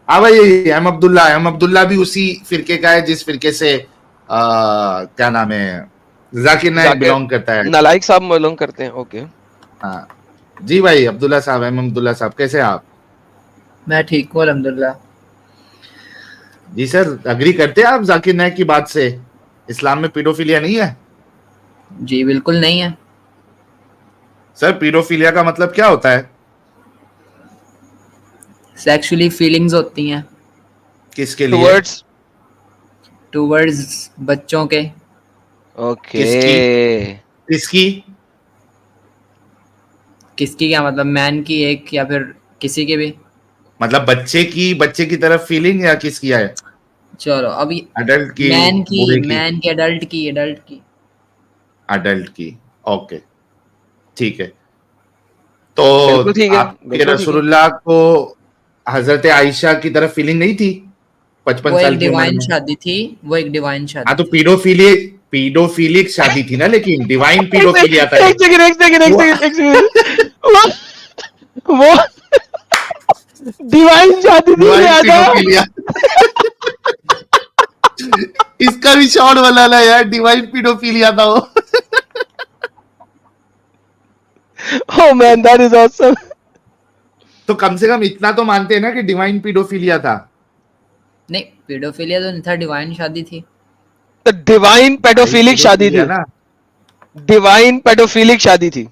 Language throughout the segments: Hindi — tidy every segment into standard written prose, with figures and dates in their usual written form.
हाँ भाई, अहम अब्दुल्ला भी उसी फिरके का है जिस फिरके से क्या नाम है, जाकिर नायक जाकिर बिलोंग करता है। नालायक साहब बिलोंग करते हैं। ओके हाँ जी भाई, अब्दुल्ला साहब, अहम अब्दुल्ला साहब, कैसे हैं आप? मैं ठीक हूँ अल्हम्दुलिल्लाह। जी सर, अग्री करते हैं आप जाकिर नायक की बात से? इस्लाम में पीडोफिलिया नहीं है? जी बिल्कुल नहीं है। सर, पीडोफिलिया का मतलब क्या होता है? सेक्सुअली फीलिंग्स होती हैं किसके लिए? टुवर्ड्स। टूवर्ड्स बच्चों के। ओके किसकी? किसकी? किसकी क्या मतलब, मैन की एक या फिर किसी की भी? मतलब बच्चे की तरफ फीलिंग या किसकी है? चलो अभी अडल्ट की? बूढ़े की? मैन की अडल्ट की। अडल्ट की। ओके, ठीक है। तो बिल्कुल ठीक है, आपके बिल्कुल ठीक है। रसूलुल्लाह को हजरत आयशा की तरफ फीलिंग नहीं थी 55 वो साल एक की उम्र डिवाइन में? शादी थी, वो एक डिवाइन हाँ शादी तो थी। पीडोफिलिक शादी थी ना, लेकिन डिवाइन एक पीडोफिलिया था सेकंड ये। एक सेकंड एक सेकंड एक वो सेकंड एक सेकंड। वो डिवाइन शादी थी डिवाइन लिहाजा। पीडोफिलिया। इसका भी शॉर्ट बनाना है यार, डिवाइन पीडोफिलिया था वो। Oh man that is awesome. तो कम से कम इतना तो मानते हैं ना कि डिवाइन पीडोफिलिया था। नहीं, पेडोफिलिया तो नहीं था, डिवाइन शादी थी। तो डिवाइन भाई पेडोफिलिक शादी पीडोफिलिया थी। ना। डिवाइन पेडोफिलिक शादी थी।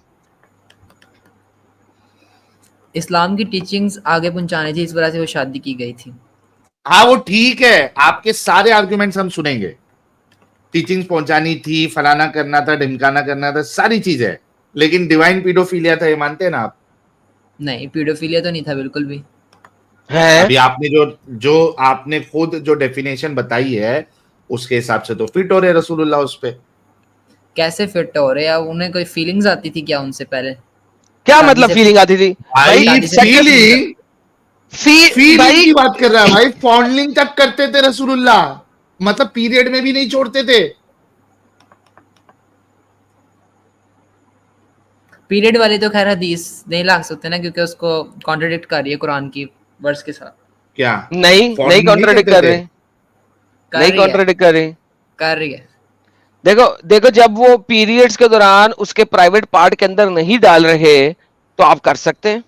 इस्लाम की टीचिंग्स आगे पहुंचानी थी, इस वजह से वो शादी की गई थी। हाँ वो ठीक है, आपके सारे आर्ग्यूमेंट्स हम सुनेंगे। टीचिंग पहुंचानी थी, फलाना करना था, ढिमकाना करना था, सारी चीज है। लेकिन डिवाइन पीडोफिलिया था, ये मानते हैं ना आप? नहीं, पेडोफिलिया तो नहीं था बिल्कुल भी। है अभी आपने जो आपने खुद जो डेफिनेशन बताई है, उसके हिसाब से तो फिट हो रहे रसूलुल्लाह उस पे। कैसे फिट हो रहे हैं? उन्हें कोई फीलिंग्स आती थी क्या उनसे पहले? क्या शादी मतलब से फीलिंग आती थी? भाई भाई शादी से पहले सेक्स फीलिंग्स फीलिंग, फीलिंग भाई की बात कर रहा है भाई। फॉन्डलिंग तक करते थे रसूलुल्लाह, मतलब पीरियड में भी नहीं छोड़ते थे। पीरियड वाली तो खैर हदीस नहीं ला सकते ना, क्योंकि उसको कॉन्ट्रडिक्ट कर रही है कुरान की वर्स के साथ। क्या? नहीं नहीं फॉन्डलिंग नहीं कॉन्ट्राडिक्ट करते कर थे? रहे। कर नहीं रही है, कॉन्ट्राडिक्ट कर रहे। कर रही है। देखो देखो, जब वो पीरियड्स के दौरान उसके प्राइवेट पार्ट के अंदर नहीं डाल रहे तो आप कर सकते हैं।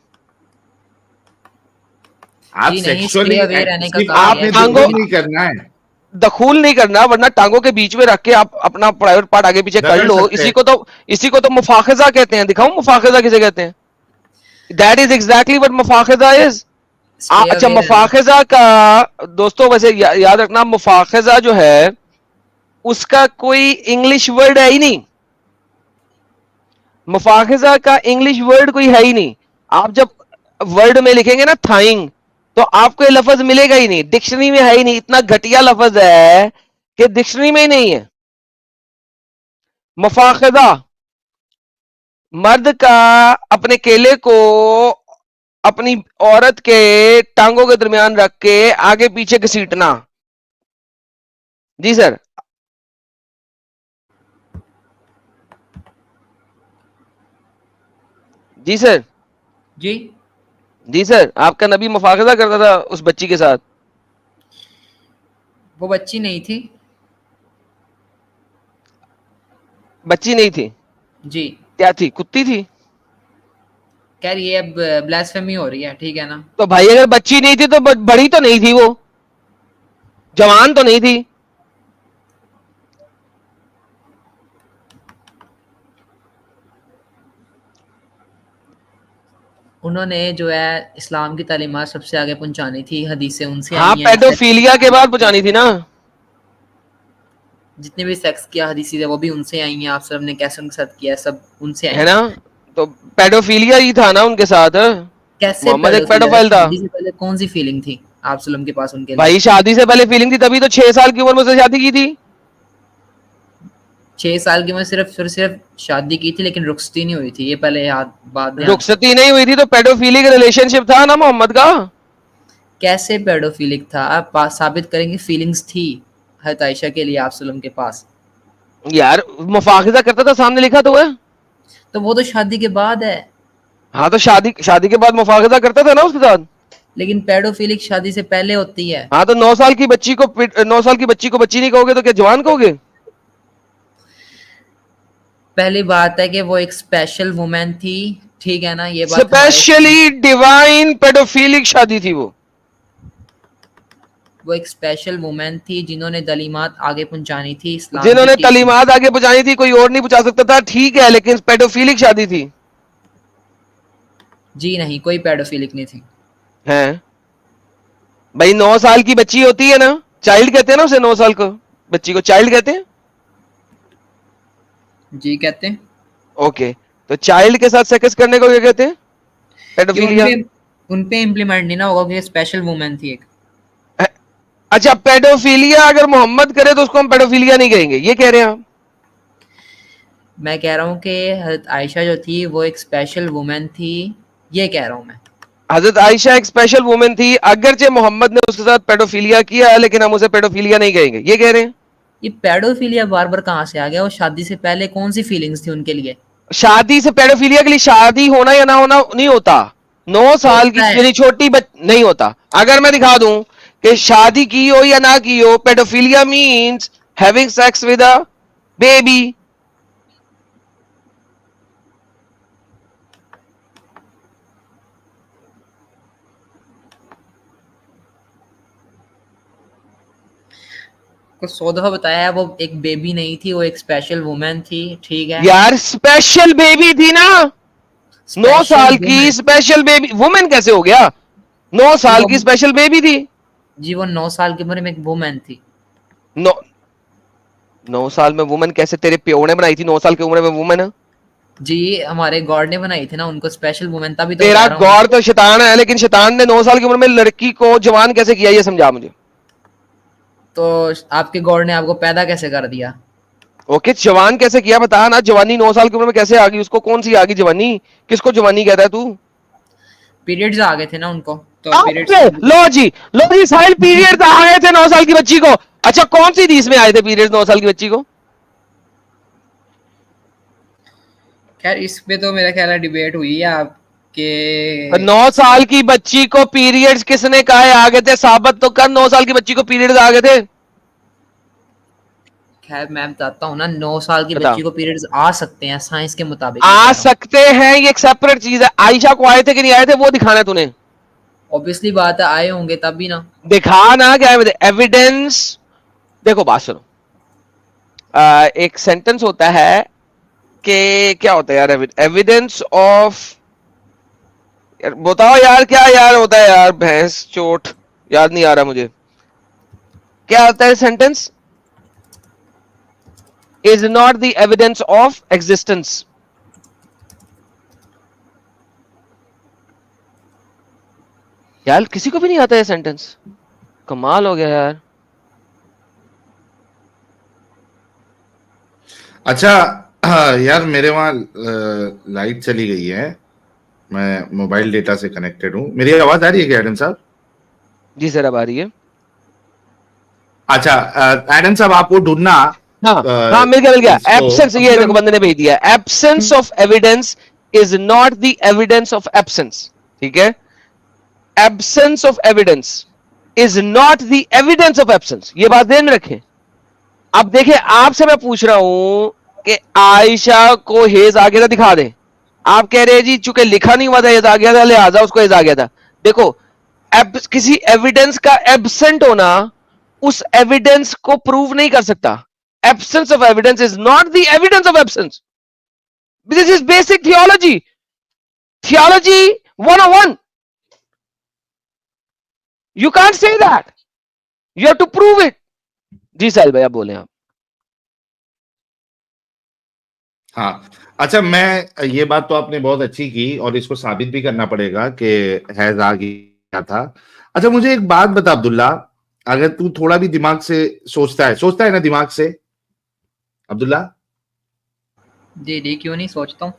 आप जी नहीं, स्टे सेक्सुअली, अवे रहने का सिर्फ कहा गया आप है, आपने टांगों दुखुल बिल्कुल। नहीं करना है। दखूल नहीं करना, वरना टांगों के बीच में रख के आप अपना प्राइवेट पार्ट आगे पीछे कर रगड़ लो। सकते हैं। इसी को तो मुफाखजा कहते हैं। दिखाऊं मुफाखजा किसे कहते हैं? दैट इज एग्जैक्टली व्हाट मुफाखजा इज। स्टे अच्छा अवे रहना। मुफाखजा का दोस्तों वैसे याद रखना, मुफाखजा जो है उसका कोई इंग्लिश वर्ड है ही नहीं। मुफाखजा का इंग्लिश वर्ड कोई है ही नहीं। आप जब वर्ड में लिखेंगे ना थाइंग, तो आपको ये लफज मिलेगा ही नहीं, डिक्शनरी में है ही नहीं। इतना घटिया लफज है कि डिक्शनरी में ही नहीं है। मुफाखजा मर्द का अपने केले को अपनी औरत के टांगों के दरमियान रख के आगे पीछे घसीटना। जी सर। जी सर। जी जी सर, आपका नबी मुफाखजा करता था उस बच्ची के साथ। वो बच्ची नहीं थी। बच्ची नहीं थी? जी क्या थी? कुत्ती थी? कह रही है, अब ब्लास्फेमी हो रही है, ठीक है ना। तो भाई अगर बच्ची नहीं थी तो बड़ी तो नहीं थी, वो जवान तो नहीं थी। उन्होंने जो है इस्लाम की तालीमात सबसे आगे पहुंचानी थी, हदीसें उनसे हाँ आई हैं। पेडोफिलिया के बाद पहुंचानी थी ना। जितने भी सेक्स किया हदीसें है वो भी उनसे आई हैं। आप सब ने कैसे उनके साथ किया, सब उनसे आई है ना? हैं। तो पेडोफिलिया ही था ना उनके साथ। कैसे मोहम्मद एक पेडोफिलिया? पेडोफाइल था। शादी से पहले कौन सी फीलिंग थी आप सल्लम के पास उनके लिए? भाई शादी से पहले फीलिंग थी, तभी तो 6 साल की उम्र में उसने शादी की थी। 6 साल की उम्र सिर्फ शादी की थी, लेकिन रुखसती नहीं हुई थी। ये पहले याद बात ध्यान से। रुखसती नहीं हुई थी तो पेडोफिलिक रिलेशनशिप था ना मोहम्मद का। कैसे पेडोफिलिक था? आप साबित करेंगे फीलिंग्स थी हज़रत आयशा के लिए आप सल्लम के पास। यार मुफाखिजा करता था, सामने लिखा तो है। तो वो तो शादी के बाद है। हाँ तो शादी शादी के बाद मुफाखिजा करता था ना उसके साथ। लेकिन पेडोफिलिक शादी से पहले होती है। हाँ तो 9 साल की बच्ची को 9 साल की बच्ची को बच्ची नहीं कहोगे तो क्या जवान कहोगे? पहली बात है कि वो एक स्पेशल वुमेन थी, ठीक है ना, ये बात हमारे, स्पेशली डिवाइन पेडोफिलिक शादी थी वो एक स्पेशल वुमेन थी जिन्होंने तालीमात आगे पहुंचानी थी, इस्लाम की जिन्होंने teaching। तालीमात आगे पहुंचानी थी, कोई और नहीं पहुंचा सकता था, ठीक है, लेकिन पेडोफिलिक शादी थी। जी नहीं, कोई पेडोफिलिक नहीं थी। हैं भाई, 9 साल की बच्ची होती है ना, चाइल्ड कहते हैं ना उसे, 9 साल को बच्ची को चाइल्ड कहते हैं। जी कहते हैं। ओके, तो चाइल्ड के साथ सेक्स करने को क्या कहते हैं? ये पेडोफिलिया। उनपे इम्प्लीमेंट नहीं ना होगा क्योंकि स्पेशल वुमेन थी एक। अच्छा, पेडोफिलिया अगर मोहम्मद करे तो उसको हम पेडोफिलिया नहीं कहेंगे, ये कह रहे हैं आप? मैं कह रहा हूँ कि हज़रत आयशा जो थी वो एक स्पेशल वुमेन थी, ये कह रहा हूँ मैं। हजरत आयशा एक स्पेशल वुमेन थी, अगरचे मोहम्मद ने उसके साथ पेडोफिलिया किया, लेकिन हम उसे पेडोफिलिया नहीं कहेंगे, ये कह रहे हैं? ये पेडोफिलिया बार बार कहाँ से आ गया? और शादी से पहले कौन सी फीलिंग्स थी उनके लिए? शादी से पेडोफिलिया के लिए शादी होना या ना होना नहीं होता। 9 साल की होता है। मेरी छोटी नहीं होता। अगर मैं दिखा दूं कि शादी की हो या ना की हो, paedophilia means having sex with a baby. को 100 दफा बताया है, वो एक बेबी नहीं थी, वो एक स्पेशल वुमेन थी, ठीक है। यार स्पेशल बेबी थी ना, 9 स्पेशल साल की वुमेन। स्पेशल बेबी, वुमेन कैसे हो गया? 9 जी साल वो की स्पेशल बेबी थी। जी वो 9 साल की उम्र में एक वुमेन थी। 9 9 साल में वुमेन कैसे? तेरे प्यो ने बनाई थी 9 साल की उम्र में वुमेन? जी हमारे गॉड ने बनाई थी ना उनको स्पेशल वुमेन, तभी तो तेरा कह रहा हूँ। गौर तो शैतान है, लेकिन शैतान ने 9 साल की उम्र में लड़की को जवान कैसे किया, ये समझा मुझे। तो आपके गॉड ने आपको पैदा कैसे कर दिया? ओके, जवान कैसे किया बता ना। जवानी 9 साल की उम्र में कैसे आ गई उसको? कौन सी आ गई जवानी? किसको जवानी कहता है तू? पीरियड्स आ गए थे ना उनको, तो पीरियड्स। ओके, लो जी साहिल, पीरियड आ गए थे 9 साल की बच्ची को। अच्छा, कौन सी हदीस में आए थे पीरियड 9 साल की बच्ची को? खैर इस पे तो मेरा ख्याल है डिबेट हुई है आपके। 9 साल की बच्ची को पीरियड्स किसने कहा है आ गए थे? साबित तो कर, 9 साल की बच्ची को पीरियड्स आ गए थे। खैर मैं बताता हूँ ना, 9 साल की बता। बच्ची को पीरियड्स आ सकते हैं साइंस के मुताबिक, आ सकते हैं, ये एक सेपरेट चीज है। आयशा को आए थे कि नहीं आए थे वो दिखाना है तूने। ऑब्वियसली बात है, आए होंगे तभी ना। दिखा ना, क्या है एविडेंस। देखो बात सुनो, एक सेंटेंस होता है कि क्या होता है यार, एविडेंस ऑफ, यार बताओ यार, क्या यार होता है यार, भैंस चोट, याद नहीं आ रहा मुझे क्या होता है sentence. Is not the evidence of existence. यार किसी को भी नहीं आता है सेंटेंस, कमाल हो गया यार। अच्छा, यार मेरे वहां लाइट चली गई है, मैं मोबाइल डेटा से कनेक्टेड हूँ। मेरी आवाज आ रही है क्या एडम साहब? जी सर, अब आ रही है। अच्छा, एडम साहब आप वो ढूंढना। हाँ हाँ, मिल गया। इसको एब्सेंस, ये देखो बंदे ने भेज दिया, absence of evidence is not the evidence of absence. ठीक है, absence of evidence is not the evidence of absence, ये बात ध्यान में रखें। अब देखिए, आपसे मैं पूछ रहा हूं कि आयशा को हेज आ गया था, दिखा दे। आप कह रहे हैं जी चूंकि लिखा नहीं हुआ था हेज आ गया था, लिहाजा उसको हेज आ गया था। देखो, किसी एविडेंस का एब्सेंट होना उस एविडेंस को प्रूव नहीं कर सकता। Absence of evidence is not the evidence of absence. This is basic theology, theology 101। You can't say that, you have to prove it. जी साहिल भाई, आप बोले आप। हाँ, अच्छा, मैं ये बात तो आपने बहुत अच्छी की और इसको साबित भी करना पड़ेगा कि हैज आ गया था। अच्छा, मुझे एक बात बता अब्दुल्ला, अगर तू थोड़ा भी दिमाग से सोचता है ना दिमाग से, अब्दुल्ला। जी जी, क्यों नहीं सोचता हूँ।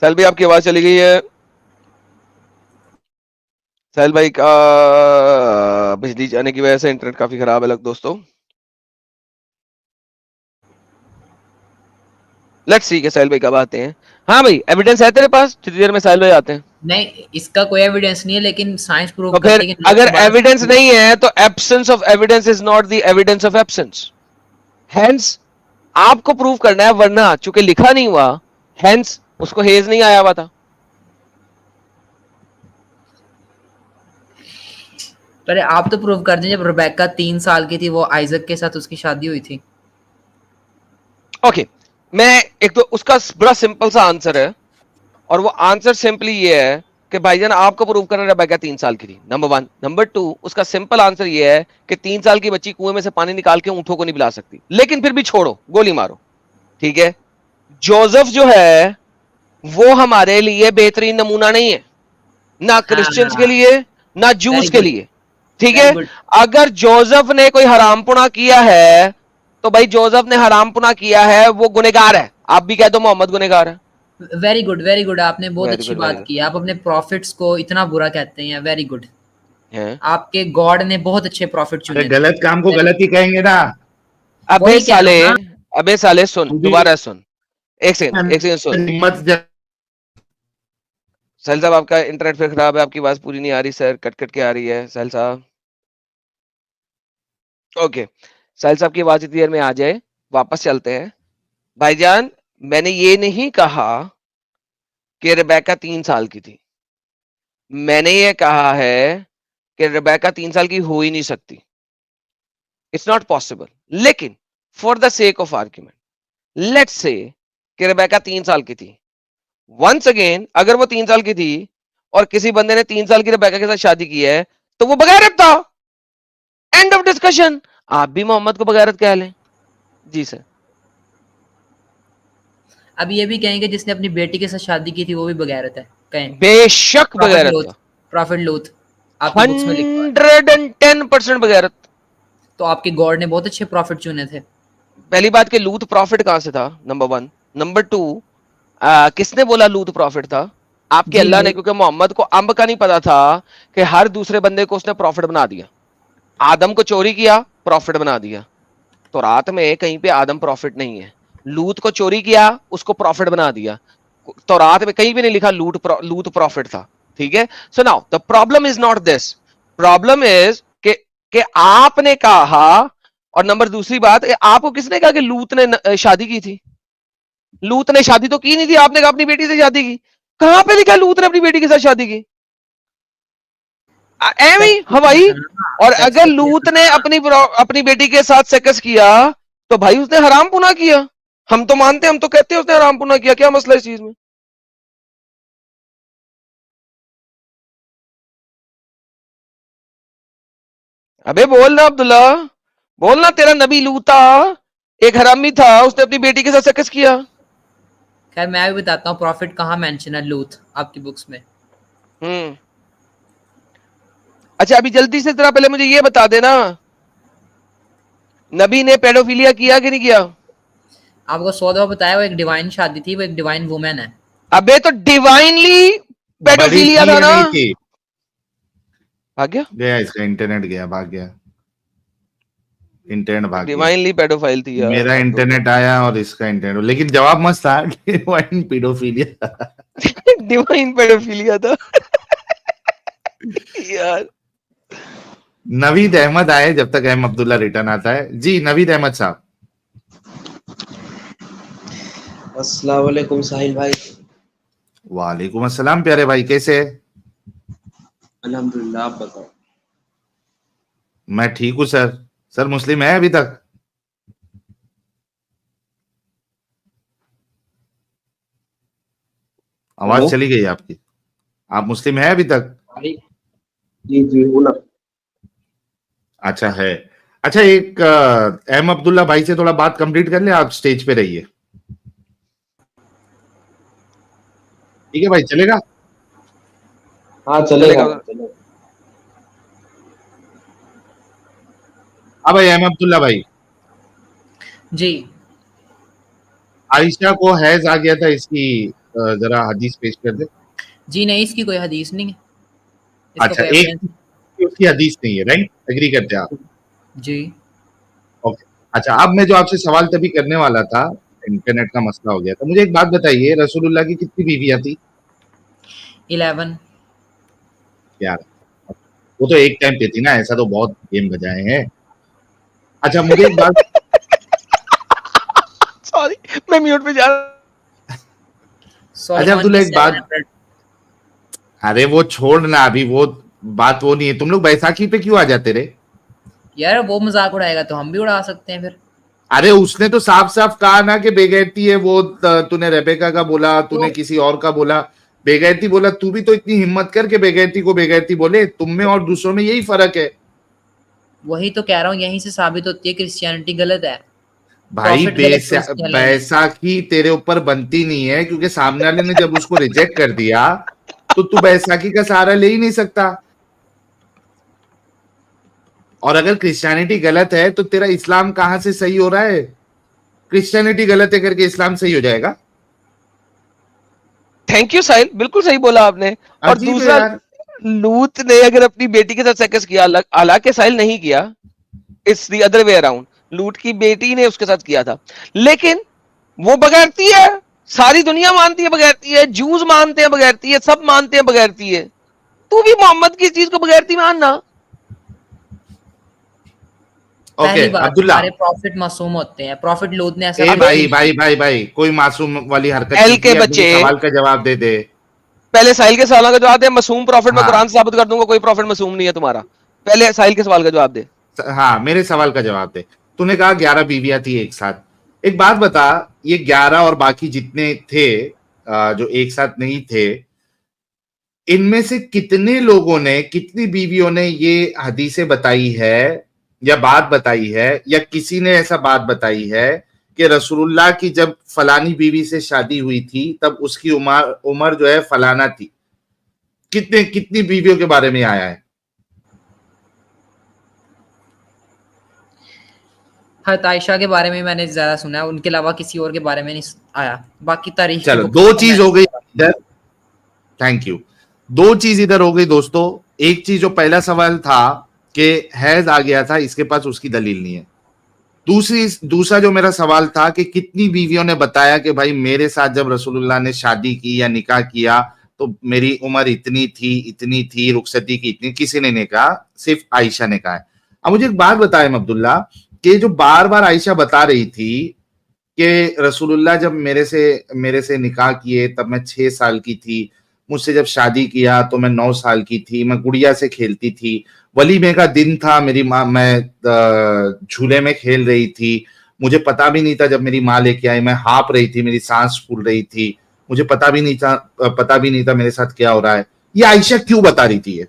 साहिल भाई आपकी आवाज चली गई है। साहिल भाई का बिजली जाने की वजह से इंटरनेट काफी खराब है लग दोस्तों। लेट्स सी के साहिल भाई कब आते हैं। हाँ भाई, एविडेंस है तेरे पास? जितनी देर में साहिल भाई आते हैं। नहीं, इसका कोई एविडेंस नहीं है, लेकिन साइंस प्रूव तो फिर करती है कि अगर दोबारा एविडेंस नहीं है तो absence of evidence is not the evidence of absence. Hence आपको प्रूव करना है, वरना चूंकि लिखा नहीं हुआ, हेंस उसको हेज नहीं आया हुआ था। पर आप तो प्रूव कर दें, जब रिबेका 3 साल की थी, वो आइजक के साथ उसकी शादी हुई थी। ओके, मैं एक तो उसका बड़ा सिंपल सा आंसर है, और वो आंसर सिंपली ये है कि भाईजान आपको प्रूव करना रेबेका 3 साल की थी, नंबर 1। नंबर 2, उसका सिंपल आंसर ये है कि 3 साल की बच्ची कुएं में से पानी निकाल के ऊंटों को नहीं पिला सकती। लेकिन फिर भी छोड़ो, गोली मारो, ठीक है। जोसेफ जो है वो हमारे लिए बेहतरीन नमूना नहीं है, ना क्रिश्चियंस के हाँ, लिए ना वेरी जूस के गुड, लिए, ठीक वेरी है। गुड। अगर जोसेफ ने कोई हरामपुना किया है तो भाई जोसेफ ने हरामपुना किया है, वो गुनहगार है। आप भी कह दो मोहम्मद गुनहगार है। वेरी गुड, वेरी गुड, आपने बहुत वेरी अच्छी गुड, वेरी बात की। आप अपने प्रॉफिट्स को इतना बुरा कहते हैं, वेरी गुड। गुड। आपके गॉड ने बहुत अच्छे प्रॉफिट अरे चुने थे। गलत काम को गलत ही कहेंगे ना। अबे वही कह रहा साले, हूँ ना। अबे साले सुन, तू भी दोबारा सुन, एक सेकंड, एक सेकंड सुन। हिम्मत साहिल साहब आपका इंटरनेट फिर खराब है, आपकी आवाज पूरी नहीं आ रही सर, कट कट के आ रही है साहिल साहब। ओके, साहिल साहब की आवाज इतनी देर में आ जाए, वापस चलते हैं। भाईजान, मैंने ये नहीं कहा कि रेबेका 3 साल की थी। मैंने ये कहा है कि रेबेका 3 साल की हो ही नहीं सकती, इट्स नॉट पॉसिबल। लेकिन for the sake of argument, let's say कि रेबेका 3 साल की थी। वंस अगेन, अगर वो 3 साल की थी और किसी बंदे ने 3 साल की रेबेका के साथ शादी की है, तो वो बगैरत था। End of discussion. आप भी मोहम्मद को बगैरत कह लें। जी सर। अब ये भी कहेंगे जिसने अपनी बेटी के साथ शादी की थी वो भी बगैरत है, कहें। बेशक प्रॉफिट बगैरत लोथ, था, प्रॉफिट लोथ, आपकी बुक्स में लिखा हुआ है। 110% बगैरत। तो आपके गॉड ने बहुत अच्छे प्रॉफिट चुने थे। पहली बात कि लूत प्रॉफिट कहां से था, नंबर 1। नंबर 2, किसने बोला लूत प्रॉफिट था? आपके जी अल्लाह ने, लूत। क्योंकि मोहम्मद को अंब का नहीं पता था कि हर दूसरे बंदे को उसने प्रॉफिट बना दिया। आदम को चोरी किया, प्रॉफिट बना दिया। तो रात में कहीं पे आदम प्रॉफिट नहीं है। लूत को चोरी किया, उसको प्रॉफिट बना दिया। तो रात में कहीं भी नहीं लिखा लूत प्रॉफिट था, ठीक है। So now the problem is not this, problem is कि आपने कहा, और नंबर दूसरी बात, आपको किसने कहा कि लूत ने शादी की थी? लूत ने शादी तो की नहीं थी, आपने कहा अपनी बेटी से शादी की। कहां पे लिखा लूत ने अपनी बेटी के साथ शादी की? एवं ही सेक्स किया हवाई। था ना, और सेक्स अगर तो किया लूत था ने ना। अपनी बेटी के साथ सेक्स किया, तो भाई उसने हराम पुना किया। हम तो मानते, हम तो कहते हैं उसने हराम पुना किया। क्या मसला इस चीज में? अबे बोल ना अब्दुल्ला, बोल ना। तेरा नबी लूता एक हरामी था, उसने अपनी बेटी के साथ सेक्स किया। खैर मैं भी बताता हूँ प्रॉफिट कहाँ मेंशन है लूथ आपकी बुक्स में। हम्म। अच्छा, अभी जल्दी से जरा पहले मुझे ये बता देना, नबी ने पेडोफिलिया किया कि नहीं किया? आपको 100 दफा बताया, वो एक डिवाइन शादी थी, वो एक डिवाइन वुमेन है। अबे तो डिवाइनली बड़ी पेडोफिलिया थी था या ना। नहीं थी? भाग गया, गया इसका इंटरनेट, गया, भाग गया, इंटरनेट भाग गया। डिवाइनली पेडोफाइल थी यार, मेरा हद हो इंटरनेट आया और इसका इंटरनेट, लेकिन जवाब मस्त था। Divine paedophilia. गई। डिवाइन पेडोफिलिया था यार। नवीद अहमद आए जब तक अहम अब्दुल्ला रिटर्न आता है। जी नवीद अहमद साहब। अस्सलाम वालेकुम साहिल भाई। वालेकुम अस्सलाम प्यारे भाई, कैसे? अल्हम्दुलिल्लाह, आप बताओ। मैं ठीक हूँ सर। सर मुस्लिम है अभी तक? आवाज हेलो चली गई आपकी। आप मुस्लिम है अभी तक? भाई। जी जी हूँ ना। अच्छा है। अच्छा, एक अहम अब्दुल्ला भाई से थोड़ा बात कंप्लीट कर ले, आप स्टेज पे रहिए। ठीक है भाई, चलेगा? हाँ चलेगा चलेगा उधर। चलेगा। हाँ भाई अहम अब्दुल्ला भाई, जी। आयशा को हैज आ गया था, इसकी जरा हदीस पेश कर दे। जी नहीं, इसकी कोई हदीस नहीं है, इसका अच्छा, कोई एक एविडेंस। उसकी हदीस नहीं है, राइट? एग्री करते हैं आप? जी। ओके। अच्छा, अब मैं जो आपसे सवाल तभी करने वाला था इंटरनेट का मसला हो गया था। मुझे एक बात बताइए, रसूलुल्लाह की कितनी बीवियां थी? 11। यार, वो तो एक टाइम पे थी ना, ऐसा तो बहुत गेम बजाए हैं। अच्छा मुझे एक बात, सॉरी, मैं म्यूट पे जा रहा अच्छा सोलेमान अब्दुल्ला की एक बात, 700। अरे वो छोड़ना अभी, वो बात वो नहीं है। तुम लोग बैसाखी पे क्यों आ जाते रे? यार वो मजाक उड़ाएगा तो हम भी उड़ा सकते हैं फिर। अरे उसने तो साफ साफ कहा ना कि बेगैरती है वो। तूने रेबेका का बोला, तूने तो किसी और का बोला, बेगैरती बोला। तू भी तो इतनी हिम्मत कर के बेगैरती को बेगैरती बोले। तुम में और दूसरों में यही फर्क है वही तो कह रहा हूँ, यहीं से साबित होती है क्रिश्चियनिटी गलत है, भाई। प्रॉफिट गलत, क्रिश्चियन नहीं है। बैसाखी तेरे ऊपर बनती नहीं है, क्योंकि सामने वाले ने जब उसको रिजेक्ट कर दिया तो तू बैसाखी का सहारा ले ही नहीं सकता। और अगर क्रिश्चियनिटी गलत है तो तेरा इस्लाम कहां से सही हो रहा है? क्रिश्चियनिटी गलत है करके इस्लाम सही हो जाएगा? थैंक यू साहिल, बिल्कुल सही बोला आपने। और अजीब है दूसरा, यार। लूत ने अगर अपनी बेटी के साथ सेक्स किया, हालांकि साहिल नहीं किया, it's the other way around, लूत की बेटी ने उसके साथ किया था, लेकिन वो बगैरती है। सारी दुनिया मानती है बगैरती है, जूस मानते हैं बगैरती है, सब मानते हैं बगैरती है। तू भी मोहम्मद की चीज को बगैरती मानना। ओके पहली बात, अब्दुल्ला। हमारे प्रॉफिट मासूम होते हैं, प्रॉफिट लोद ने ऐसा ए कुछ भी भाई नहीं भाई किया। भाई भाई, कोई मासूम वाली हरकत एल नहीं के की। अब मेरे बच्चे, सवाल का जवाब दे दे। पहले साहिल के सवाल का जवाब दे। मासूम प्रॉफिट मैं कुरान हाँ से साबित कर दूंगा, कोई प्रॉफिट मासूम नहीं है तुम्हारा। पहले साहिल के सवाल का जवाब दे। हाँ, मेरे सवाल का जवाब दे। तूने कहा 11 बीवियां थी एक साथ। एक बात बता, ये 11 और बाकी जितने थे जो एक साथ नहीं थे, इनमें से कितने लोगों ने, कितनी बीवियों ने ये हदीसें बताई है या बात बताई है, या किसी ने ऐसा बात बताई है कि रसूलुल्लाह की जब फलानी बीवी से शादी हुई थी तब उसकी उम्र उम्र जो है फलाना थी? कितने, कितनी बीवियों के बारे में आया है? हज़रत आयशा के बारे में मैंने ज्यादा सुना है, उनके अलावा किसी और के बारे में नहीं आया। बाकी तारीख की चलो, बुक्स दो तो चीज मैंने हो गई सुना। इधर। Thank you. दो चीज इधर हो गई दोस्तों। एक चीज, जो पहला सवाल था कि हैज आ गया था, इसके पास उसकी दलील नहीं है। दूसरा जो मेरा सवाल था कि कितनी बीवियों ने बताया कि भाई मेरे साथ जब रसूलुल्लाह ने शादी की या निकाह किया तो मेरी उम्र इतनी थी, रुखसती की इतनी, किसी ने नहीं कहा, सिर्फ आयशा ने कहा है। अब मुझे एक बात बताएं अब्दुल्ला, कि जो बार बार आयशा बता रही थी कि रसूलुल्लाह जब मेरे से निकाह किए तब मैं 6 साल की थी, मुझसे जब शादी किया तो मैं 9 साल की थी, मैं गुड़िया से खेलती थी, वलीमे का दिन था, मेरी माँ, मैं झूले में खेल रही थी, मुझे पता भी नहीं था जब मेरी माँ लेके आई, मैं हाँप रही थी, मेरी सांस फूल रही थी, मुझे पता भी नहीं था मेरे साथ क्या हो रहा है। ये आयशा क्यों बता रही थी? ये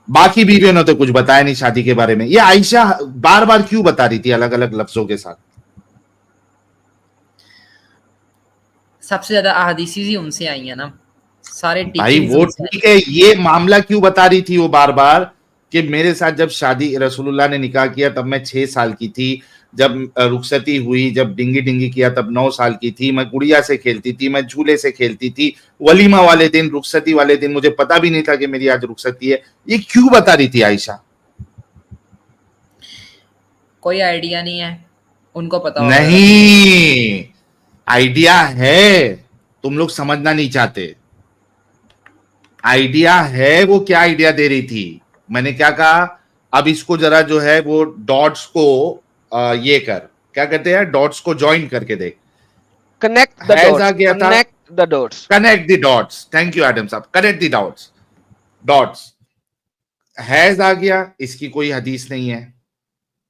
बाकी बीवियों ने तो कुछ बताया नहीं शादी के बारे में, ये आयशा बार बार क्यों बता रही थी अलग अलग लफ्जों के साथ? सबसे ज्यादा अहादीसी ही उनसे आई है ना, सारे भाई टीचिंग्स वो उनसे आई ठीक है, ये मामला क्यों बता रही थी वो बार बार कि मेरे साथ जब शादी रसूलुल्लाह ने निकाह किया तब मैं 6 साल की थी, जब रुखसती हुई, जब डिंगी डिंगी किया तब 9 साल की थी, मैं गुड़िया से खेलती थी, मैं झूले से खेलती थी, वलीमा वाले दिन, रुखसती वाले दिन मुझे पता भी नहीं था कि मेरी आज रुखसती है। ये क्यों बता रही थी आयशा? कोई आइडिया नहीं है, उनको पता होगा ज्यादा बेहतर। नहीं, आइडिया है, तुम लोग समझना नहीं चाहते। आइडिया है। वो क्या आइडिया दे रही थी? मैंने क्या कहा? अब इसको जरा जो है वो डॉट्स को ये कर, क्या कहते हैं, डॉट्स को ज्वाइन करके देख। कनेक्ट द हैज आ डॉट्स, गया था, connect the dots. Connect the dots. Thank you Adam साहब, कनेक्ट द डॉट्स। डॉट्स, हैज आ गया, इसकी कोई हदीस नहीं है।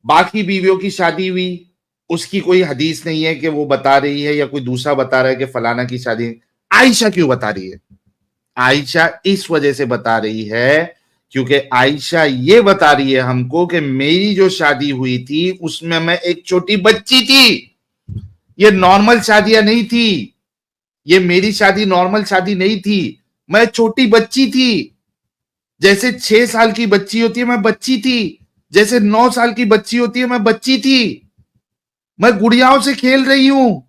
बाकी बीवियों की शादी हुई, उसकी कोई हदीस नहीं है कि वो बता रही है या कोई दूसरा बता रहा है कि फलाना की शादी। आयशा क्यों बता रही है? आयशा इस वजह से बता रही है क्योंकि आयशा ये बता रही है हमको कि मेरी जो शादी हुई थी उसमें मैं एक छोटी बच्ची थी। ये नॉर्मल शादियां नहीं थी, ये मेरी शादी नॉर्मल शादी नहीं थी, मैं छोटी बच्ची थी। जैसे 6 साल की बच्ची होती है मैं बच्ची थी, जैसे 9 साल की बच्ची होती है मैं बच्ची थी, मैं गुड़ियाओं से खेल रही हूं।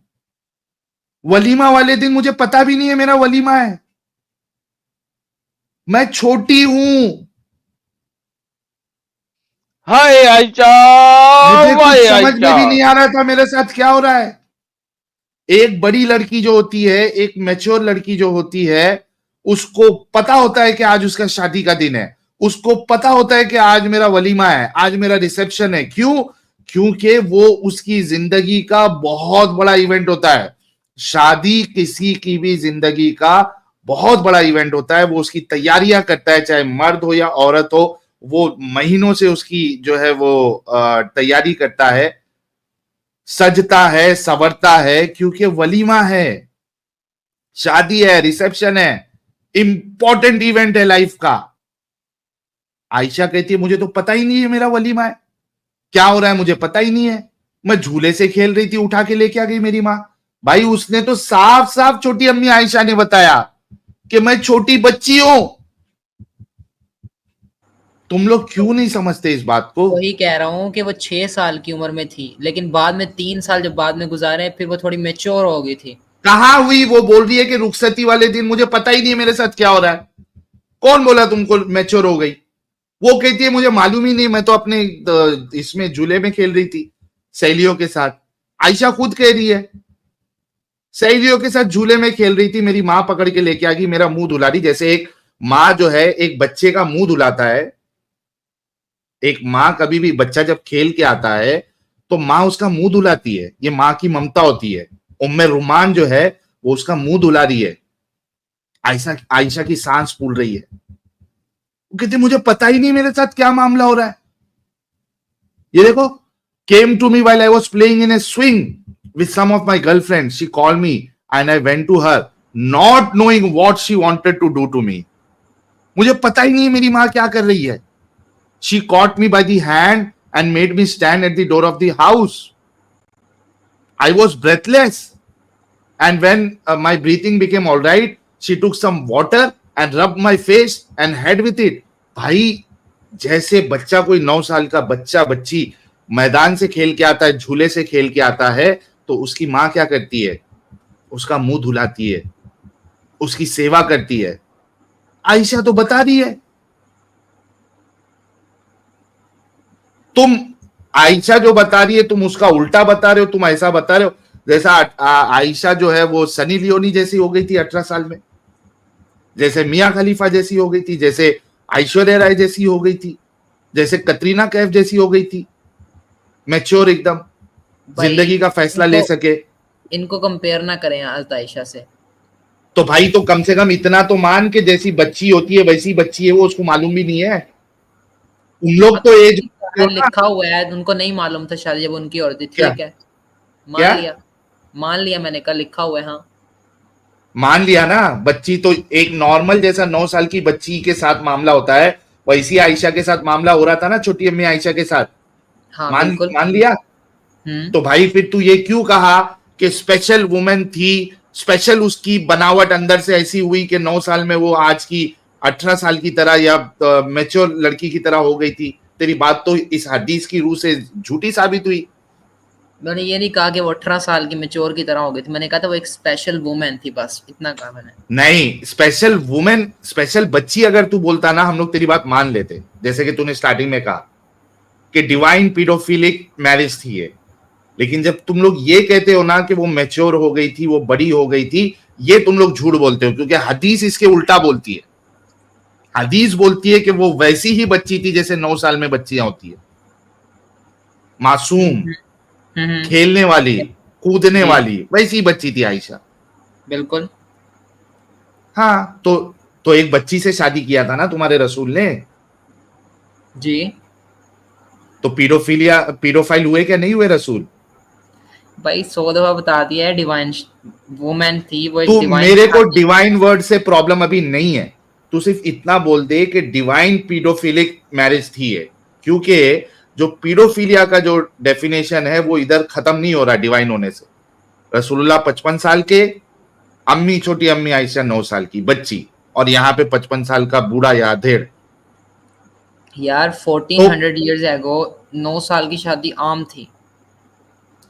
वलीमा वाले दिन मुझे पता भी नहीं है मेरा वलीमा है, मैं छोटी हूं। हाय आयशा, मुझे कुछ वाह समझ में भी आयशा। नहीं आ रहा था मेरे साथ क्या हो रहा है। एक बड़ी लड़की जो होती है, एक मैच्योर लड़की जो होती है, उसको पता होता है कि आज उसका शादी का दिन है, उसको पता होता है कि आज मेरा वलीमा है, आज मेरा रिसेप्शन है। क्यों? क्योंकि वो उसकी जिंदगी का बहुत बड़ा इवेंट होता है। शादी किसी की भी जिंदगी का बहुत बड़ा इवेंट होता है। वो उसकी तैयारियां करता है, चाहे मर्द हो या औरत हो। वो महीनों से उसकी जो है वो तैयारी करता है, सजता है, संवरता है, क्योंकि वलीमा है, शादी है, रिसेप्शन है, इंपॉर्टेंट इवेंट है लाइफ का। आयशा कहती है मुझे तो पता ही नहीं है मेरा वलीमा है, क्या हो रहा है मुझे पता ही नहीं है। मैं झूले से खेल रही थी, उठा के लेके आ गई मेरी माँ। भाई उसने तो साफ साफ छोटी अम्मी आयशा ने बताया कि मैं छोटी बच्ची हूं। तुम लोग क्यों नहीं समझते इस बात को? वही कह रहा हूँ कि वो 6 साल की उम्र में थी, लेकिन बाद में 3 साल जब बाद में गुजारे, फिर वो थोड़ी मैच्योर हो गई थी। कहां हुई? वो बोल रही है कि रुखसती वाले दिन मुझे पता ही नहीं है मेरे साथ क्या हो रहा है। कौन बोला तुमको मैच्योर हो गई? वो कहती है मुझे मालूम ही नहीं, मैं तो अपने इसमें झूले में खेल रही थी सहेलियों के साथ। आयशा खुद कह रही है सहेलियों के साथ झूले में खेल रही थी, मेरी माँ पकड़ के लेके आ गई, मेरा मुंह धुला रही। जैसे एक माँ जो है एक बच्चे का मुंह धुलाता है, एक माँ कभी भी बच्चा जब खेल के आता है तो माँ उसका मुंह धुलाती है, ये माँ की ममता होती है। उम्मे रुमान जो है वो उसका मुंह धुला रही है। आयशा आयशा की सांस फूल रही है। वो कहते मुझे पता ही नहीं मेरे साथ क्या मामला हो रहा है। ये देखो, came to me while I was playing in a swing with some of my girlfriends. She called me and I went to her, not knowing what she wanted to do to me. मुझे पता ही नहीं मेरी माँ क्या कर रही है। She caught me by the hand and made me stand at the door of the house. I was breathless. And when my breathing became all right, she took some water and rubbed my face and head with it. भाई जैसे बच्चा, कोई 9 साल का बच्चा बच्ची मैदान से खेल के आता है, झूले से खेल के आता है, तो उसकी माँ क्या करती है? उसका मुंह धुलाती है, उसकी सेवा करती है। आयशा तो बता रही है। तुम आयशा जो बता रही है तुम उसका उल्टा बता रहे हो। तुम ऐसा बता रहे हो जैसा आयशा जो है वो सनी लियोनी जैसी हो गई थी 18 साल में, जैसे मियां खलीफा जैसी हो गई थी, जैसे ऐश्वर्या राय जैसी हो गई थी, जैसे कतरीना कैफ जैसी हो गई थी, मैच्योर एकदम, जिंदगी का फैसला ले सके। इनको कंपेयर ना करें आयशा से। तो भाई तो कम से कम इतना तो मान के जैसी बच्ची होती है वैसी बच्ची है वो, उसको मालूम भी नहीं है। तुम लोग तो एज लिखा हुआ है, उनको नहीं मालूम था शादी जब उनकी और थी। ठीक है, मान लिया मैंने कहा लिखा हुआ है। हाँ मान लिया ना। बच्ची तो एक नॉर्मल जैसा 9 साल की बच्ची के साथ मामला होता है वैसी आयशा के साथ मामला हो रहा था ना, छोटी अम्मी आयशा के साथ। हाँ मान लिया। तो भाई फिर तू ये क्यों कहा कि स्पेशल वुमेन थी, स्पेशल उसकी बनावट अंदर से ऐसी हुई कि 9 साल में वो आज की 18 साल की तरह या मैच्योर लड़की की तरह हो गई थी? तेरी बात तो इस हदीस की रूह से झूठी साबित हुई। मैंने ये नहीं कहा कि वो 18 साल की मैच्योर की तरह हो गई थी, मैंने कहा था वो एक स्पेशल वुमेन थी, बस इतना कहा मैंने। नहीं, स्पेशल वुमेन, स्पेशल बच्ची अगर तू बोलता ना हम लोग तेरी बात मान लेते, जैसे कि तूने स्टार्टिंग में कहा कि डिवाइन पीडोफिलिक मैरिज थी ये। लेकिन जब तुम लोग ये कहते हो ना कि वो मैच्योर हो गई थी, वो बड़ी हो गई थी, ये तुम लोग झूठ बोलते हो, क्योंकि हदीस इसके उल्टा बोलती है। हदीस बोलती है कि वो वैसी ही बच्ची थी जैसे 9 साल में बच्चियां होती है, मासूम, खेलने वाली, कूदने वाली, वैसी बच्ची थी आयशा। बिल्कुल। हाँ तो एक बच्ची से शादी किया था ना तुम्हारे रसूल ने जी। तो पीडोफाइल हुए क्या नहीं हुए रसूल? भाई 100 दफा बता दिया है, डिवाइन वुमेन थी वो। तू मेरे को डिवाइन वर्ड से प्रॉब्लम अभी नहीं है, तू सिर्फ इतना बोल दे कि डिवाइन पीडोफिलिक मैरिज थी है, क्योंकि जो पीडोफिलिया का जो डेफिनेशन है वो इधर खत्म नहीं हो रहा डिवाइन होने से। रसूलुल्लाह 55 साल के, अम्मी छोटी अम्मी आयशा 9 साल की बच्ची, और यहाँ पे 55 साल का बूढ़ा या अधेड़। यार 1400 years ago 9 साल की शादी आम थी।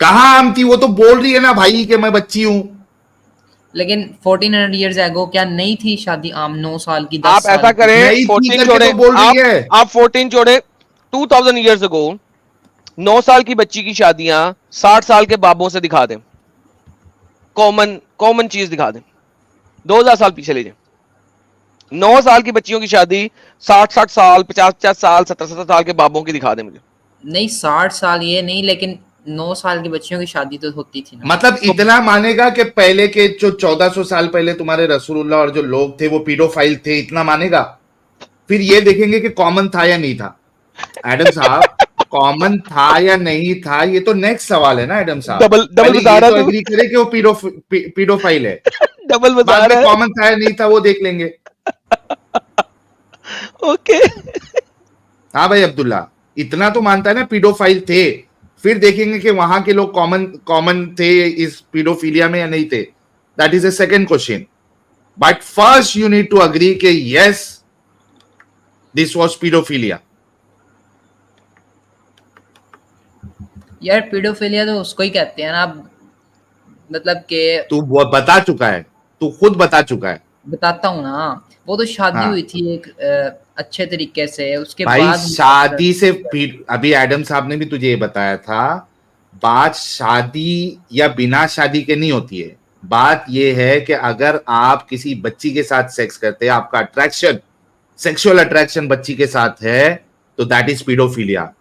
कहाँ आम थी? वो तो बोल रही है ना भाई कि मैं बच्ची हूं। लेकिन 1400 years ago क्या नहीं थी शादी आम 9 साल की? 10 आप साल ऐसा की? करें, नहीं थी 14 करके जोड़े, तो बोल रही है। आप 14 जोड़े, 2000 ईयर्स अगो 9 साल की बच्ची की शादियां 60 साल के बाबों से दिखा दें, कॉमन चीज दिखा दें, 2000 साल पीछे ले जाए, 9 साल की बच्चियों की शादी 60 साल 50 साल 70 साल के बाबों की दिखा दे मुझे। नहीं 60 साल ये नहीं, लेकिन 9 साल की बच्चियों की शादी तो होती थी ना। मतलब इतना मानेगा कि पहले के जो 1400 साल पहले तुम्हारे रसूलुल्लाह और जो लोग थे वो पीडोफाइल थे, इतना मानेगा? फिर ये देखेंगे कि कॉमन था या नहीं था। एडम साहब, कॉमन था या नहीं था, ये तो नेक्स्ट सवाल है ना एडम साहब। डबल पहले बता ये रहा तो तू, एग्री करे कि वो पीडोफाइल है, डबल बता बाद में रहा है। कॉमन था या नहीं था वो देख लेंगे। ओके हाँ भाई अब्दुल्ला, इतना तो मानता है ना पीडोफाइल थे, फिर देखेंगे कि वहां के लोग कॉमन थे इस पीडोफिलिया में या नहीं थे। That is a second question, but first you need to agree कि यस दिस वाज पीडोफिलिया। यार पीडोफिलिया तो उसको ही कहते हैं ना, मतलब कि तू वो बता चुका है, तू खुद बता चुका है। बताता हूँ ना, वो तो शादी हाँ हुई थी एक अच्छे तरीके से, उसके भाई, बाद शादी से अभी एडम साहब ने भी तुझे ये बताया था, बात शादी या बिना शादी के नहीं होती है। बात ये है कि अगर आप किसी बच्ची के साथ सेक्स करते हैं, आपका अट्रैक्शन, सेक्सुअल अट्रैक्शन बच्ची के साथ है, तो that is paedophilia,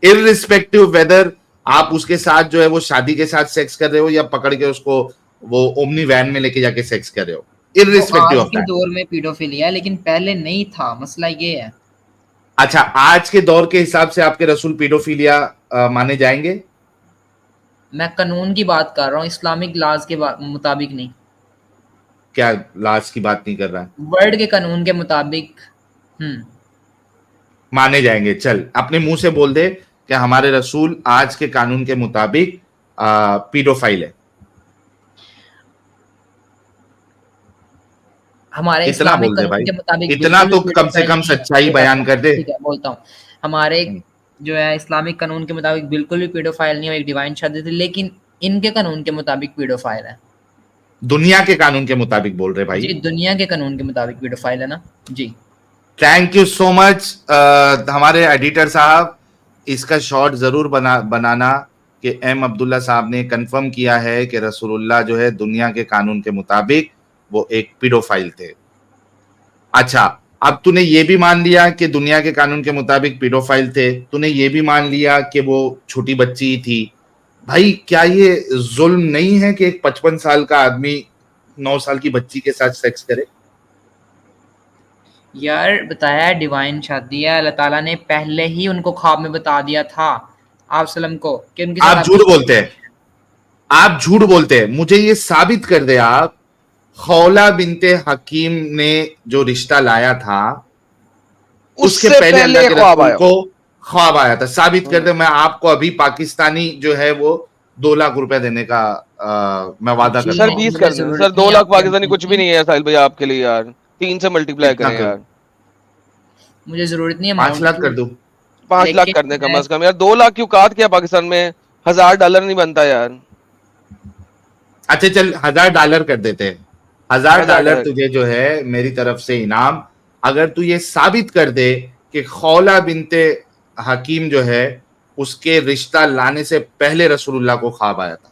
irrespective whether आप उसके साथ जो है वो शादी के साथ सेक्स कर रहे हो या पकड़ के उसको वो ओमनी वैन में लेके जाके सेक्स कर रहे हो, तो इररिस्पेक्टिव आज ऑफ के दैट। दौर में पीडोफिलिया है, लेकिन पहले नहीं था, मसला ये है। अच्छा, आज के दौर के हिसाब से आपके रसूल पीडोफिलिया माने जाएंगे? मैं कानून की बात कर रहा हूँ, इस्लामिक लॉज के मुताबिक नहीं, क्या लाश की बात नहीं कर रहा है? वर्ल्ड के कानून के मुताबिक। माने जाएंगे। चल अपने मुंह से बोल दे कि हमारे रसूल आज के कानून के मुताबिक पीडोफाइल है। हमारे इतना इस्लामिक बोल दे कानून भाई, के मुताबिक इतना बिल्कुल भी तो कम से pedophile कम नहीं है। सच्चाई बयान कर दे। ठीक है, बोलता हूँ। हमारे जो है इस्लामिक कानून के मुताबिक बिल्कुल भी पीडोफाइल नहीं है, एक डिवाइन शादी थी, लेकिन इनके कानून के मुताबिक पीडोफाइल है। दुनिया के कानून के मुताबिक बोल रहे भाई। जी, दुनिया के कानून के मुताबिक पीडोफाइल है ना जी। थैंक यू सो मच हमारे एडिटर साहब, इसका शॉर्ट जरूर बनाना कि एम अब्दुल्ला साहब ने कंफर्म किया है कि रसूलुल्लाह जो है दुनिया के कानून के मुताबिक वो एक पीडोफाइल थे। अच्छा, अब तूने ये भी मान लिया कि दुनिया के कानून के मुताबिक पीडोफाइल थे, तूने ये भी मान लिया कि वो छोटी बच्ची थी। भाई क्या ये जुल्म नहीं है कि एक 55 साल का आदमी 9 साल की बच्ची के साथ सेक्स करे? यार बताया डिवाइन शादी है, अल्लाह ताला ने पहले ही उनको ख्वाब में बता दिया था आप सल्लम को कि उनके साथ आप झूठ बोलते हैं, आप झूठ बोलते हैं। मुझे ये साबित कर दे आप, खौला बिनते हकीम ने जो रिश्ता लाया था उसके पहले अल्लाह के ख्वाब रसूल आया। को ख्वाब आया था। साबित कर दे, मैं आपको अभी पाकिस्तानी जो है वो 2 लाख रुपए देने का मैं वादा जी करता सर हूँ। 20 मुझे कर दें जरूरत सर, 2 नहीं लाख आपके पाकिस्तानी अमल कुछ भी की, नहीं है साहिल भाई आपके लिए यार, 3 से मल्टीप्लाई कितना करें कर? यार, मुझे जरूरत नहीं 5 अमाउंट लाख कर की, दूं? 5 लाख लेकिन कर दे कम मैं से कम यार, 2 लाख की औकात क्या पाकिस्तान में, $1000 नहीं बनता यार। अच्छा चल, $1000 कर देते हैं। $1000 $1000 तुझे जो है मेरी तरफ से इनाम, अगर तू ये साबित कर दे कि खौला बिनते हकीम जो है उसके रिश्ता लाने से पहले रसूलुल्लाह को ख्वाब आया था।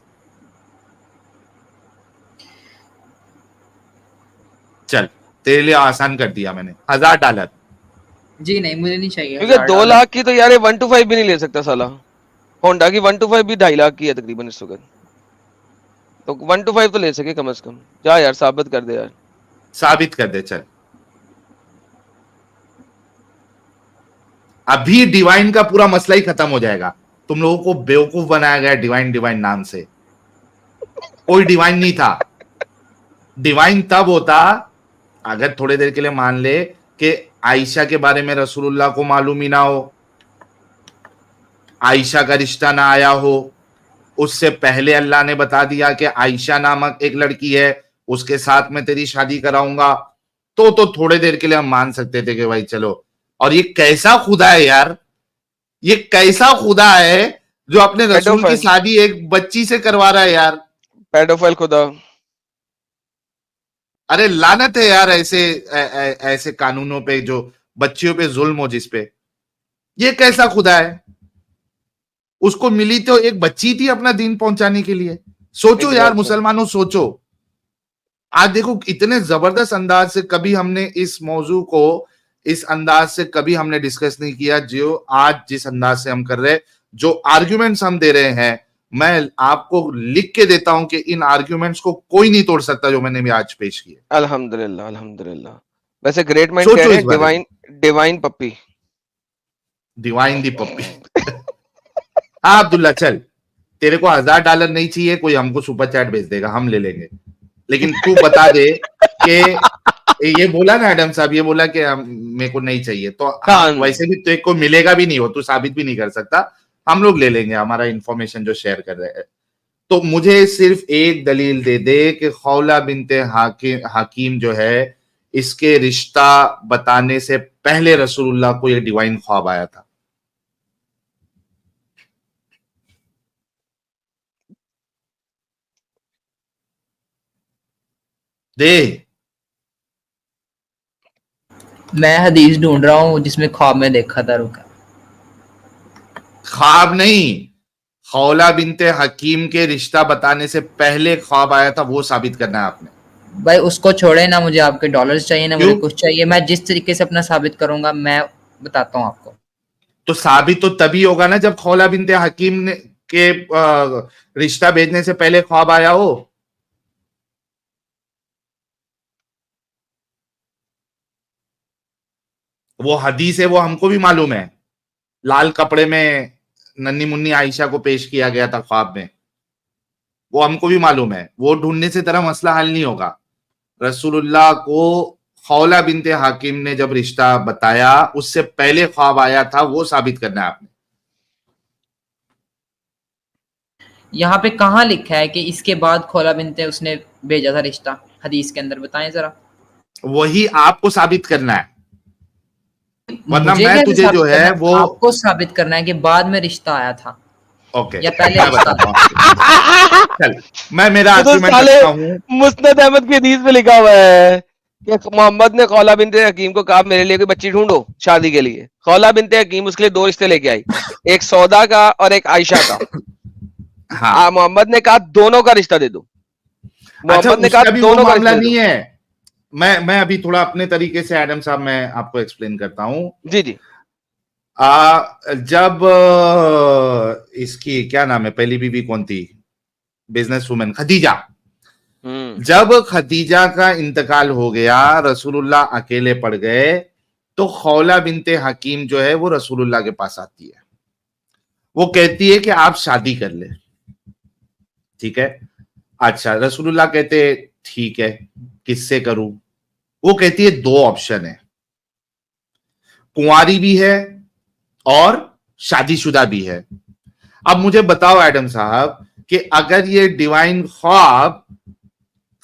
चल, तेरे लिए आसान कर दिया मैंने, $1000। जी नहीं, मुझे नहीं चाहिए क्योंकि 2 $1000। लाख की तो यार 1 to 5 भी नहीं ले सकता साला, होंडा की 1 to 5 भी 2.5 लाख की है तकरीबन इस वक्त, तो 1 to 5 तो ले सके कम से कम। जा यार साबित कर दे यार। साबित कर दे चल। अभी डिवाइन का पूरा मसला ही खत्म हो जाएगा। तुम लोगों को बेवकूफ बनाया गया डिवाइन डिवाइन नाम से। कोई डिवाइन नहीं था। डिवाइन तब होता अगर थोड़ी देर के लिए मान ले कि आयशा के बारे में रसूलुल्लाह को मालूम ही ना हो, आयशा का रिश्ता ना आया हो, उससे पहले अल्लाह ने बता दिया कि आयशा नामक एक लड़की है, उसके साथ मैं तेरी शादी कराऊंगा, तो थोड़ी देर के लिए हम मान सकते थे कि भाई चलो। और ये कैसा खुदा है यार, ये कैसा खुदा है जो अपने रसूल की पेडोफाइल, शादी एक बच्ची से करवा रहा है यार। पेडोफाइल खुदा। अरे लानत है यार ऐसे ऐसे कानूनों पे जो बच्चियों पे जुल्म हो जिस पे। ये कैसा खुदा है? उसको मिली तो एक बच्ची थी अपना दीन पहुंचाने के लिए। सोचो यार मुसलमानों, सोचो। आज देखो इतने जबरदस्त अंदाज से कभी हमने इस मौजू को इस अंदाज से कभी हमने डिस्कस नहीं किया जो आज जिस अंदाज से हम कर रहे हैं, जो आर्ग्यूमेंट्स हम दे रहे हैं, मैं आपको लिख के देता हूं कि इन आर्ग्यूमेंट्स को कोई नहीं तोड़ सकता जो मैंने भी आज पेश किए। अल्हम्दुलिल्लाह, अल्हम्दुलिल्लाह। वैसे ग्रेट माइंड सोचो कह रहे इस हैं बारे में। डिवाइन पप्पी। डिवाइन दी पप्पी। हाँ अब्दुल्ला, चल, तेरे को $1000 नहीं चाहिए, कोई हमको सुपर चैट भेज देगा, हम ले लेंगे। लेकिन तू बता दे कि ये बोला ना एडम साहब, ये बोला कि मेरे को नहीं चाहिए, तो वैसे भी तेरे को मिलेगा भी नहीं, हो तू साबित भी नहीं कर सकता, हम लोग ले लेंगे, हमारा इंफॉर्मेशन जो शेयर कर रहे हैं। तो मुझे सिर्फ एक दलील दे दे कि खौला बिनते हकीम जो है, इसके रिश्ता बताने से पहले रसूलुल्लाह को ये डिवाइन ख्वाब आया था। दे। मैं हदीस ढूंढ रहा हूँ जिसमें ख्वाब में देखा था। रुका, ख्वाब नहीं, खौला बिनते हकीम के रिश्ता बताने से पहले ख्वाब आया था, वो साबित करना है आपने। भाई उसको छोड़े ना, मुझे आपके डॉलर्स चाहिए ना, क्यों? मुझे कुछ चाहिए। मैं जिस तरीके से अपना साबित करूंगा मैं बताता हूँ आपको। तो साबित तो तभी होगा ना जब खौला बिनते हकीम ने के रिश्ता भेजने से पहले ख्वाब आया हो। वो हदीस है, वो हमको भी मालूम है, लाल कपड़े में नन्ही मुन्नी आयशा को पेश किया गया था ख्वाब में, वो हमको भी मालूम है। वो ढूंढने से तेरा मसला हल नहीं होगा। रसूलुल्लाह को खौला बिनते हाकिम ने जब रिश्ता बताया उससे पहले ख्वाब आया था, वो साबित करना है आपने। यहाँ पे कहाँ लिखा है कि इसके बाद खौला बिनते उसने भेजा था रिश्ता? हदीस के अंदर बताएं जरा। वही आपको साबित करना है, वरना मुझे मैं कैसे तुझे जो साबित करना है है? वो आपको साबित करना है कि बाद में रिश्ता आया था ओके, या पहले मैं रिश्ता बताता था। हूँ। चल, मैं मेरा ये तो आर्गुमेंट साले रखता हूँ। मुस्नद अहमद की हदीस में लिखा हुआ है कि मोहम्मद ने खौला बिनते हकीम को कहा मेरे लिए कोई बच्ची ढूंढो शादी के लिए। खौला बिनते हकीम उसके लिए 2 रिश्ते लेके आई, एक सौदा का और एक आयशा का। हाँ, मोहम्मद ने कहा दोनों का रिश्ता दे दो। अच्छा, मोहम्मद ने कहा उसका भी वो दोनों का मामला रिश्ता दे नहीं दो। है। मैं अभी थोड़ा अपने तरीके से एडम साहब मैं आपको एक्सप्लेन करता हूँ। जी जी। जब इसकी क्या नाम है, पहली बीवी कौन थी, बिजनेस वुमेन खदीजा, जब खदीजा का इंतकाल हो गया, रसूलुल्लाह अकेले पड़ गए, तो खौला बिनते हकीम जो है वो रसूलुल्लाह के पास आती है। वो कहती है कि आप शादी कर ले। ठीक है, अच्छा, रसूलुल्लाह कहते ठीक है, किससे करूं? वो कहती है 2 ऑप्शन है, कुंवारी भी है और शादीशुदा भी है। अब मुझे बताओ एडम साहब कि अगर ये डिवाइन ख्वाब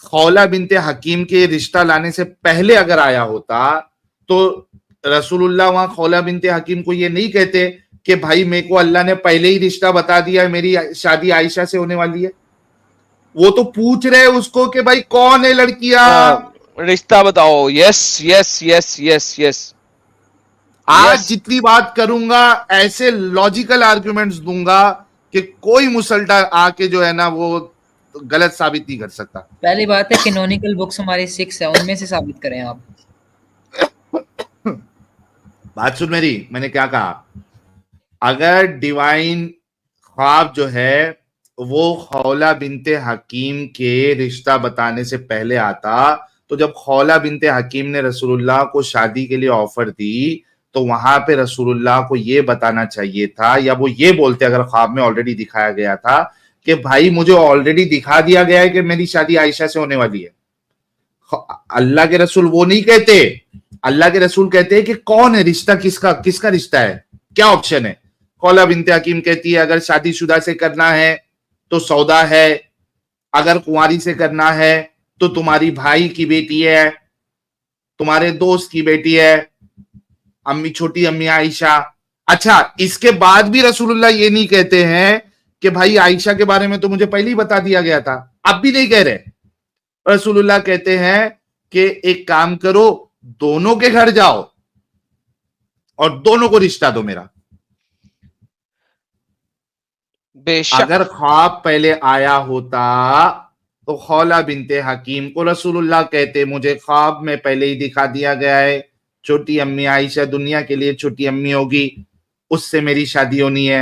खौला बिनते हकीम के रिश्ता लाने से पहले अगर आया होता, तो रसूलुल्लाह वहां खौला बिनते हकीम को ये नहीं कहते कि भाई मेरे को अल्लाह ने पहले ही रिश्ता बता दिया है, मेरी शादी आयशा से होने वाली है। वो तो पूछ रहे उसको कि भाई कौन है लड़कियां, रिश्ता बताओ। Yes yes yes yes yes. आज जितनी बात करूंगा ऐसे लॉजिकल आर्ग्यूमेंट्स दूंगा कि कोई मुसल्टा आके जो है ना वो गलत साबित नहीं कर सकता। पहली बात है कैनोनिकल बुक्स हमारी 6 है, उनमें से साबित करें आप। बात सुन मेरी, मैंने क्या कहा, अगर डिवाइन ख्वाब जो है वो खौला बिनते हकीम के रिश्ता बताने से पहले आता, तो जब खौला बिनते हकीम ने रसूलुल्लाह को शादी के लिए ऑफर दी, तो वहां पे रसूलुल्लाह को ये बताना चाहिए था, या वो ये बोलते अगर ख्वाब में ऑलरेडी दिखाया गया था कि भाई मुझे ऑलरेडी दिखा दिया गया है कि मेरी शादी आयशा से होने वाली है। अल्लाह के रसूल वो नहीं कहते, अल्लाह के रसूल कहते हैं कि कौन है रिश्ता, किसका किसका रिश्ता है, क्या ऑप्शन है। खौला बिनते हकीम कहती है अगर शादीशुदा से करना है तो सौदा है, अगर कुंवारी से करना है तो तुम्हारी भाई की बेटी है, तुम्हारे दोस्त की बेटी है, अम्मी छोटी अम्मी आयशा। अच्छा, इसके बाद भी रसूलुल्लाह ये नहीं कहते हैं कि भाई आयशा के बारे में तो मुझे पहले ही बता दिया गया था, अब भी नहीं कह रहे। रसूलुल्लाह कहते हैं कि एक काम करो, दोनों के घर जाओ और दोनों को रिश्ता दो मेरा। बेशक। अगर ख्वाब पहले आया होता तो खौला बिनते हकीम को रसूलुल्लाह कहते, मुझे ख्वाब में पहले ही दिखा दिया गया है, छोटी अम्मी आयशा दुनिया के लिए छोटी अम्मी होगी, उससे मेरी शादी होनी है।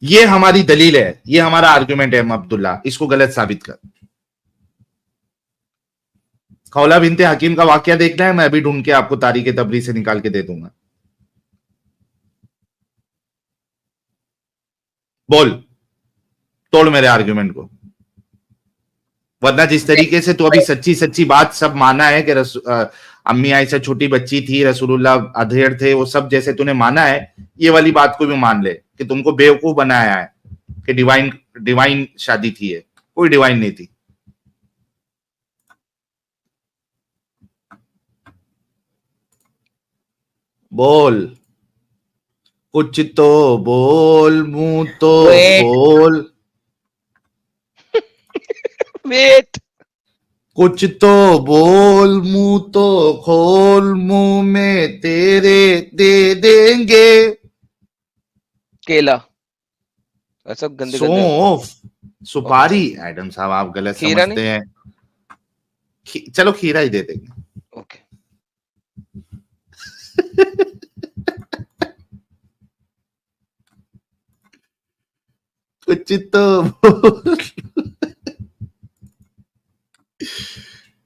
ये हमारी दलील है, ये हमारा आर्गुमेंट है अब्दुल्ला, इसको गलत साबित कर। खौला बिनते हकीम का वाकया देखना है, मैं अभी ढूंढ के आपको तारीख तबरी से निकाल के दे दूंगा। बोल, तोड़ मेरे आर्गुमेंट को, वरना जिस तरीके से तू अभी सच्ची सच्ची बात सब माना है कि अम्मी आयशा छोटी बच्ची थी, रसूलुल्लाह अधेड़ थे, वो सब जैसे तूने माना है, ये वाली बात को भी मान ले कि तुमको बेवकूफ बनाया है कि डिवाइन शादी थी। है कोई डिवाइन नहीं थी। बोल, कुछ तो बोल, मुंह तो Wait. बोल, वेट। कुछ तो बोल, मुंह तो खोल, मुंह में तेरे दे देंगे केला, ऐसा गंदे गंदे। सौंफ, सुपारी। एडम साहब आप गलत खीरा समझते हैं। चलो खीरा ही दे देंगे। ओके। कुछ तो बोल।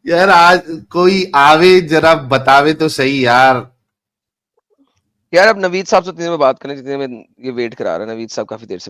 यार आज कोई आवे जरा बतावे तो सही यार। यार अब नवीद साहब से इतनी देर में बात करने, जितने में ये वेट करा रहा है, नवीद साहब काफी देर से